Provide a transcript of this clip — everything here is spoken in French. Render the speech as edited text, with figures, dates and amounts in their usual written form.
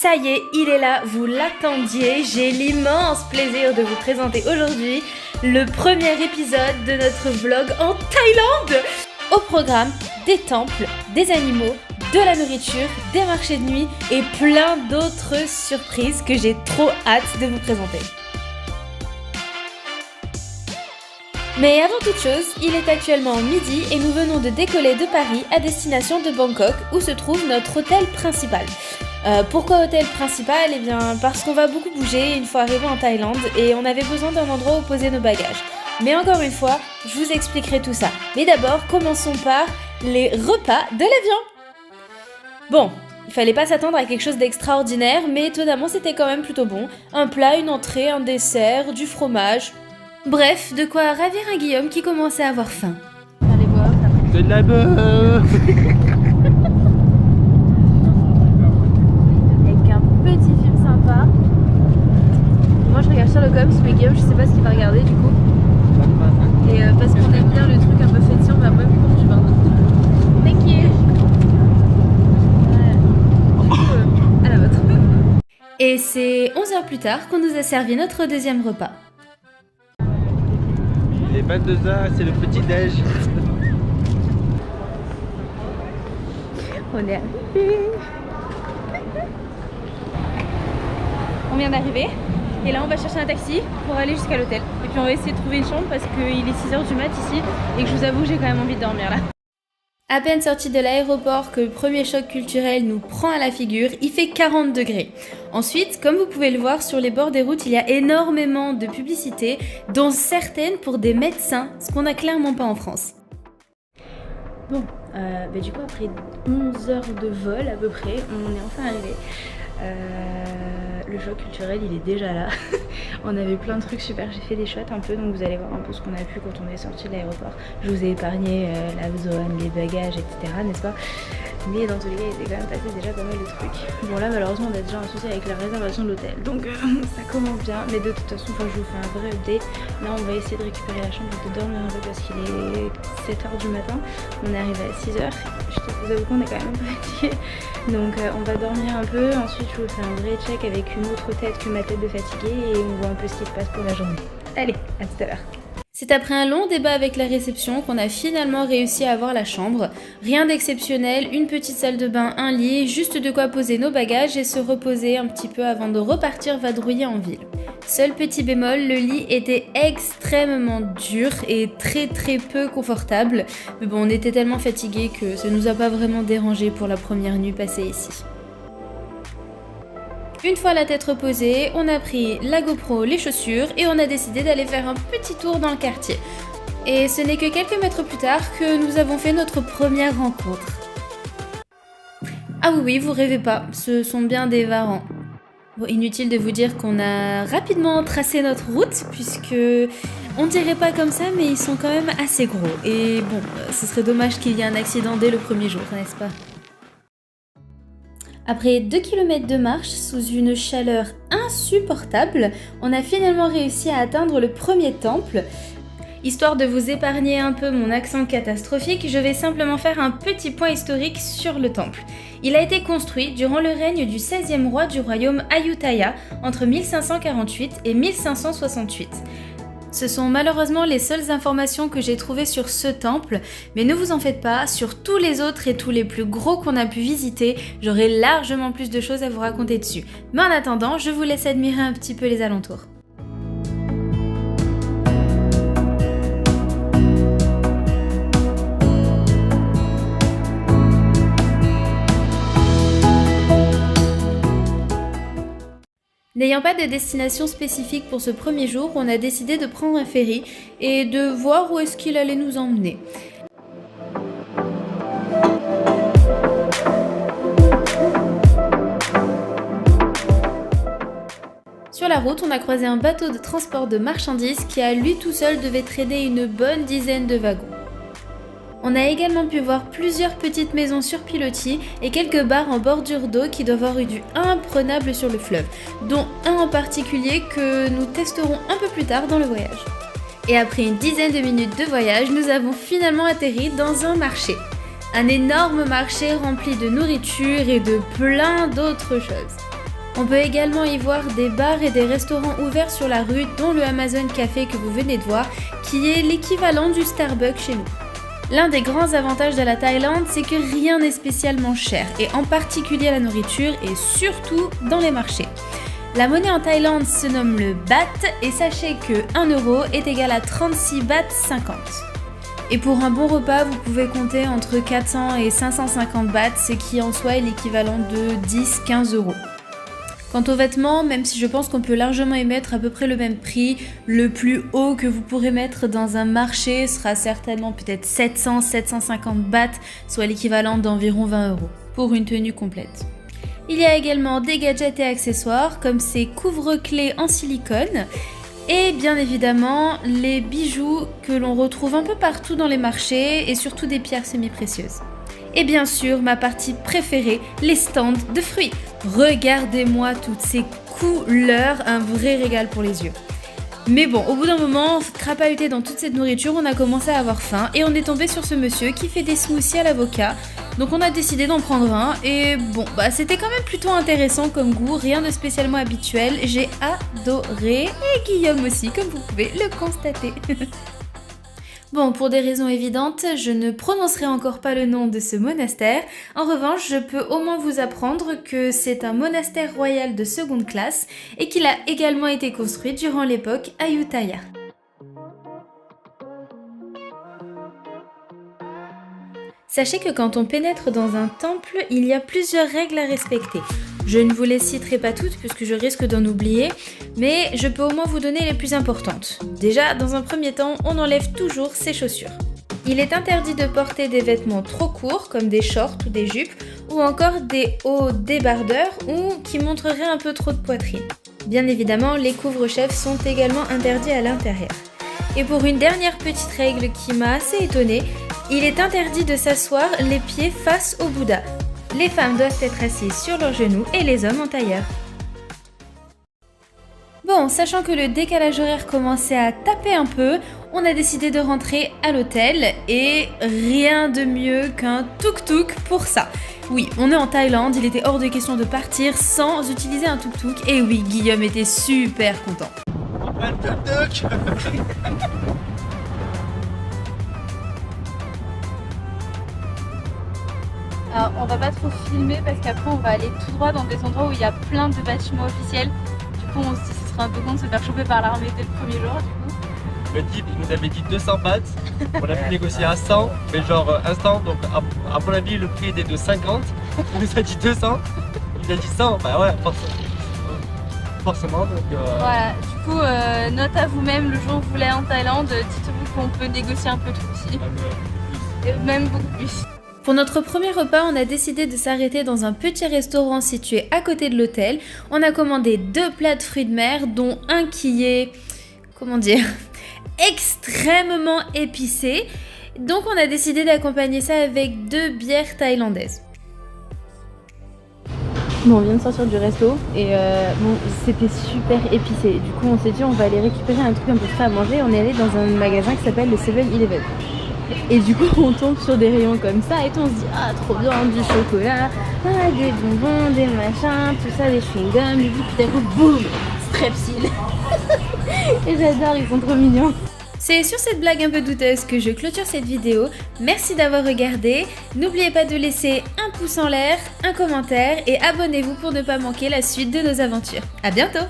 Ça y est, il est là, vous l'attendiez, j'ai l'immense plaisir de vous présenter aujourd'hui le premier épisode de notre vlog en Thaïlande. Au programme, des temples, des animaux, de la nourriture, des marchés de nuit et plein d'autres surprises que j'ai trop hâte de vous présenter. Mais avant toute chose, il est actuellement midi et nous venons de décoller de Paris à destination de Bangkok où se trouve notre hôtel principal. Pourquoi hôtel principal ? Eh bien parce qu'on va beaucoup bouger une fois arrivé en Thaïlande et on avait besoin d'un endroit où poser nos bagages. Mais encore une fois, je vous expliquerai tout ça. Mais d'abord, commençons par les repas de l'avion. Bon, il fallait pas s'attendre à quelque chose d'extraordinaire, mais étonnamment c'était quand même plutôt bon. Un plat, une entrée, un dessert, du fromage. Bref, de quoi ravir un Guillaume qui commençait à avoir faim. Allez voir, ça de la beurre. Avec un petit film sympa. Moi je regarde Sherlock Holmes, mais Guillaume je sais pas ce qu'il va regarder du coup. Et parce qu'on aime bien le truc un peu fancy, on va même prendre du vin. Thank you. À la vôtre. Et c'est 11 heures plus tard qu'on nous a servi notre deuxième repas. Il est 22h, c'est le petit déj. On est arrivé. On vient d'arriver et là on va chercher un taxi pour aller jusqu'à l'hôtel. Et puis on va essayer de trouver une chambre parce qu'il est 6h du mat ici et que je vous avoue que j'ai quand même envie de dormir là. À peine sorti de l'aéroport que le premier choc culturel nous prend à la figure, il fait 40 degrés. Ensuite, comme vous pouvez le voir sur les bords des routes, il y a énormément de publicités, dont certaines pour des médecins, ce qu'on n'a clairement pas en France. Bon, du coup après 11 heures de vol à peu près, on est enfin arrivé. Le choc culturel il est déjà là. On avait plein de trucs super, j'ai fait des shots un peu, donc vous allez voir un peu ce qu'on a pu quand on est sorti de l'aéroport. Je vous ai épargné la zone, les bagages, etc. n'est-ce pas? Mais dans tous les cas il était quand même passé déjà pas mal de trucs. Bon là malheureusement on a déjà un souci avec la réservation de l'hôtel, donc ça commence bien. Mais de toute façon je vous fais un vrai update. Là on va essayer de récupérer la chambre et de dormir un peu parce qu'il est 7h du matin. On est arrivé à 6h, je vous avoue qu'on est quand même un peu fatigué. Donc on va dormir un peu, ensuite je vous fais un vrai check avec une autre tête que ma tête de fatiguée et on voit un peu ce qui se passe pour la journée. Allez, à tout à l'heure. C'est après un long débat avec la réception qu'on a finalement réussi à avoir la chambre. Rien d'exceptionnel, une petite salle de bain, un lit, juste de quoi poser nos bagages et se reposer un petit peu avant de repartir vadrouiller en ville. Seul petit bémol, le lit était extrêmement dur et très peu confortable. Mais bon, on était tellement fatigués que ça nous a pas vraiment dérangé pour la première nuit passée ici. Une fois la tête reposée, on a pris la GoPro, les chaussures et on a décidé d'aller faire un petit tour dans le quartier. Et ce n'est que quelques mètres plus tard que nous avons fait notre première rencontre. Ah oui, vous rêvez pas, ce sont bien des varans. Bon, inutile de vous dire qu'on a rapidement tracé notre route puisque on dirait pas comme ça mais ils sont quand même assez gros. Et bon, ce serait dommage qu'il y ait un accident dès le premier jour, n'est-ce pas ? Après 2 km de marche, sous une chaleur insupportable, on a finalement réussi à atteindre le premier temple. Histoire de vous épargner un peu mon accent catastrophique, je vais simplement faire un petit point historique sur le temple. Il a été construit durant le règne du 16e roi du royaume Ayutthaya entre 1548 et 1568. Ce sont malheureusement les seules informations que j'ai trouvées sur ce temple, mais ne vous en faites pas, sur tous les autres et tous les plus gros qu'on a pu visiter, j'aurai largement plus de choses à vous raconter dessus. Mais en attendant, je vous laisse admirer un petit peu les alentours. N'ayant pas de destination spécifique pour ce premier jour, on a décidé de prendre un ferry et de voir où est-ce qu'il allait nous emmener. Sur la route, on a croisé un bateau de transport de marchandises qui à lui tout seul devait traîner une bonne dizaine de wagons. On a également pu voir plusieurs petites maisons sur pilotis et quelques bars en bordure d'eau qui doivent avoir eu du imprenable sur le fleuve, dont un en particulier que nous testerons un peu plus tard dans le voyage. Et après une dizaine de minutes de voyage, nous avons finalement atterri dans un marché. Un énorme marché rempli de nourriture et de plein d'autres choses. On peut également y voir des bars et des restaurants ouverts sur la rue, dont le Amazon Café que vous venez de voir, qui est l'équivalent du Starbucks chez nous. L'un des grands avantages de la Thaïlande, c'est que rien n'est spécialement cher, et en particulier la nourriture et surtout dans les marchés. La monnaie en Thaïlande se nomme le baht et sachez que 1 euro est égal à 36 bahts 50. Et pour un bon repas, vous pouvez compter entre 400 et 550 bahts, ce qui en soi est l'équivalent de 10-15 euros. Quant aux vêtements, même si je pense qu'on peut largement y mettre à peu près le même prix, le plus haut que vous pourrez mettre dans un marché sera certainement peut-être 700-750 bahts, soit l'équivalent d'environ 20 euros, pour une tenue complète. Il y a également des gadgets et accessoires, comme ces couvre-clés en silicone, et bien évidemment les bijoux que l'on retrouve un peu partout dans les marchés, et surtout des pierres semi-précieuses. Et bien sûr, ma partie préférée, les stands de fruits. Regardez-moi toutes ces couleurs, un vrai régal pour les yeux. Mais bon, au bout d'un moment, crapahuté dans toute cette nourriture, on a commencé à avoir faim et on est tombé sur ce monsieur qui fait des smoothies à l'avocat. Donc on a décidé d'en prendre un et bon, c'était quand même plutôt intéressant comme goût, rien de spécialement habituel. J'ai adoré et Guillaume aussi, comme vous pouvez le constater. Bon, pour des raisons évidentes, je ne prononcerai encore pas le nom de ce monastère. En revanche, je peux au moins vous apprendre que c'est un monastère royal de seconde classe et qu'il a également été construit durant l'époque Ayutthaya. Sachez que quand on pénètre dans un temple, il y a plusieurs règles à respecter. Je ne vous les citerai pas toutes puisque je risque d'en oublier, mais je peux au moins vous donner les plus importantes. Déjà, dans un premier temps, on enlève toujours ses chaussures. Il est interdit de porter des vêtements trop courts comme des shorts ou des jupes ou encore des hauts débardeurs ou qui montreraient un peu trop de poitrine. Bien évidemment, les couvre-chefs sont également interdits à l'intérieur. Et pour une dernière petite règle qui m'a assez étonnée, il est interdit de s'asseoir les pieds face au Bouddha. Les femmes doivent être assises sur leurs genoux et les hommes en tailleur. Bon, sachant que le décalage horaire commençait à taper un peu, on a décidé de rentrer à l'hôtel et rien de mieux qu'un tuk-tuk pour ça. Oui, on est en Thaïlande, il était hors de question de partir sans utiliser un tuk-tuk et oui, Guillaume était super content. Un tuk-tuk. Alors, on va pas trop filmer parce qu'après on va aller tout droit dans des endroits où il y a plein de bâtiments officiels. Du coup, on se dit que ce serait un peu con de se faire choper par l'armée dès le premier jour. Du coup. Le type il nous avait dit 200 bahts, on a pu négocier à 100, mais genre instant, donc à mon avis le prix était de 50, il nous a dit 200, il a dit 100, bah ouais, forcément donc... Voilà, du coup, note à vous-même le jour où vous allez en Thaïlande, dites-vous qu'on peut négocier un peu tout aussi, et même beaucoup plus. Pour notre premier repas, on a décidé de s'arrêter dans un petit restaurant situé à côté de l'hôtel. On a commandé 2 plats de fruits de mer, dont un qui est, comment dire, extrêmement épicé. Donc on a décidé d'accompagner ça avec 2 bières thaïlandaises. Bon, on vient de sortir du resto et bon, c'était super épicé. Du coup, on s'est dit on va aller récupérer un truc un peu frais à manger. On est allé dans un magasin qui s'appelle le 7-Eleven. Et du coup on tombe sur des rayons comme ça et on se dit ah trop bien, du chocolat, des bonbons, des machins, tout ça, des chewing-gums, et puis tout à coup boum, Strepsil. Et j'adore, ils sont trop mignons. C'est sur cette blague un peu douteuse que je clôture cette vidéo. Merci d'avoir regardé. N'oubliez pas de laisser un pouce en l'air, un commentaire et abonnez-vous pour ne pas manquer la suite de nos aventures. À bientôt!